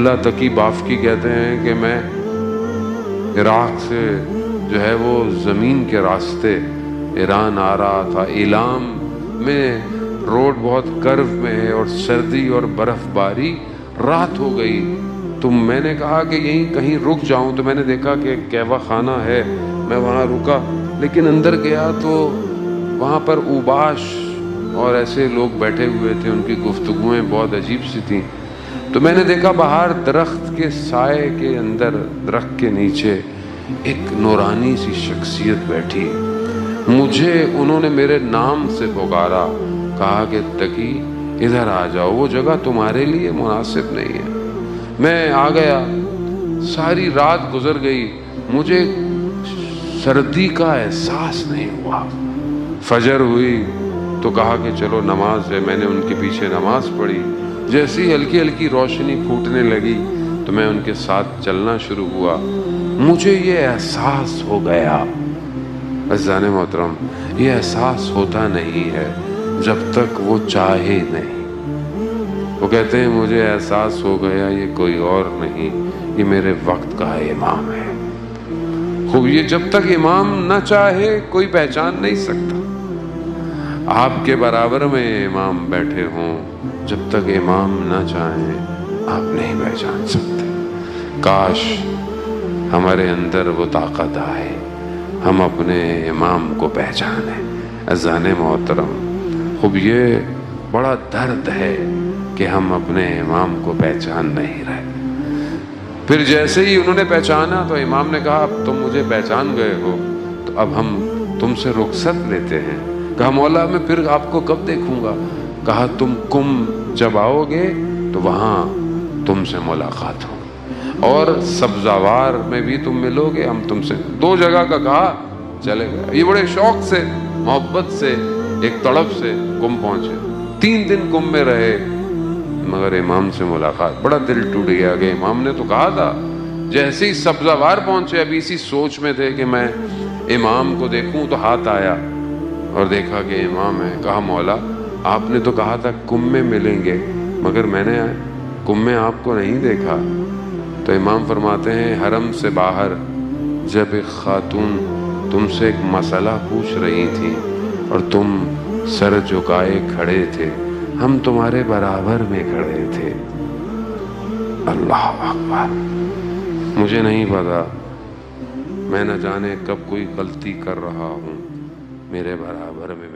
ملا تقی بافقی کہتے ہیں کہ میں عراق سے جو ہے وہ زمین کے راستے ایران آ رہا تھا. ایلام میں روڈ بہت کرو میں ہے اور سردی اور برف باری. رات ہو گئی تو میں نے کہا کہ یہیں کہیں رک جاؤں. تو میں نے دیکھا کہ قہوہ خانہ ہے, میں وہاں رکا. لیکن اندر گیا تو وہاں پر اوباش اور ایسے لوگ بیٹھے ہوئے تھے, ان کی گفتگویں بہت عجیب سی تھیں. تو میں نے دیکھا باہر درخت کے سائے کے اندر, درخت کے نیچے ایک نورانی سی شخصیت بیٹھی. مجھے انہوں نے میرے نام سے پکارا, کہا کہ تقی ادھر آ جاؤ, وہ جگہ تمہارے لیے مناسب نہیں ہے. میں آ گیا. ساری رات گزر گئی, مجھے سردی کا احساس نہیں ہوا. فجر ہوئی تو کہا کہ چلو نماز ہے. میں نے ان کے پیچھے نماز پڑھی. جیسی ہلکی ہلکی روشنی پھوٹنے لگی تو میں ان کے ساتھ چلنا شروع ہوا. مجھے یہ احساس ہو گیا, عزیزان محترم, یہ احساس ہوتا نہیں ہے جب تک وہ چاہے نہیں. وہ کہتے ہیں مجھے احساس ہو گیا یہ کوئی اور نہیں, یہ میرے وقت کا امام ہے. خوب, یہ جب تک امام نہ چاہے کوئی پہچان نہیں سکتا. آپ کے برابر میں امام بیٹھے ہوں, جب تک امام نہ چاہیں آپ نہیں پہچان سکتے. کاش ہمارے اندر وہ طاقت آئے, ہم اپنے امام کو پہچانیں. عزیزان محترم, خوب یہ بڑا درد ہے کہ ہم اپنے امام کو پہچان نہیں رہے. پھر جیسے ہی انہوں نے پہچانا تو امام نے کہا اب تم مجھے پہچان گئے ہو تو اب ہم تم سے رخصت لیتے ہیں. کہا مولا میں پھر آپ کو کب دیکھوں گا؟ کہا تم کم جب آؤ گے تو وہاں تم سے ملاقات ہو, اور سبزوار میں بھی تم ملو گے, ہم تم سے. 2 جگہ کا کہا, چلے گئے. یہ بڑے شوق سے, محبت سے, ایک تڑپ سے کم پہنچے. 3 دن کم میں رہے, مگر امام سے ملاقات, بڑا دل ٹوٹ گیا کہ امام نے تو کہا تھا. جیسے ہی سبزوار پہنچے, ابھی اسی سوچ میں تھے کہ میں امام کو دیکھوں, تو ہاتھ آیا اور دیکھا کہ امام ہے. کہا مولا آپ نے تو کہا تھا کم میں ملیں گے, مگر میں نے کم میں آپ کو نہیں دیکھا. تو امام فرماتے ہیں حرم سے باہر جب ایک خاتون تم سے ایک مسئلہ پوچھ رہی تھی اور تم سر جھکائے کھڑے تھے, ہم تمہارے برابر میں کھڑے تھے. اللہ اکبر. مجھے نہیں پتا, میں نہ جانے کب کوئی غلطی کر رہا ہوں, میرے برابر میں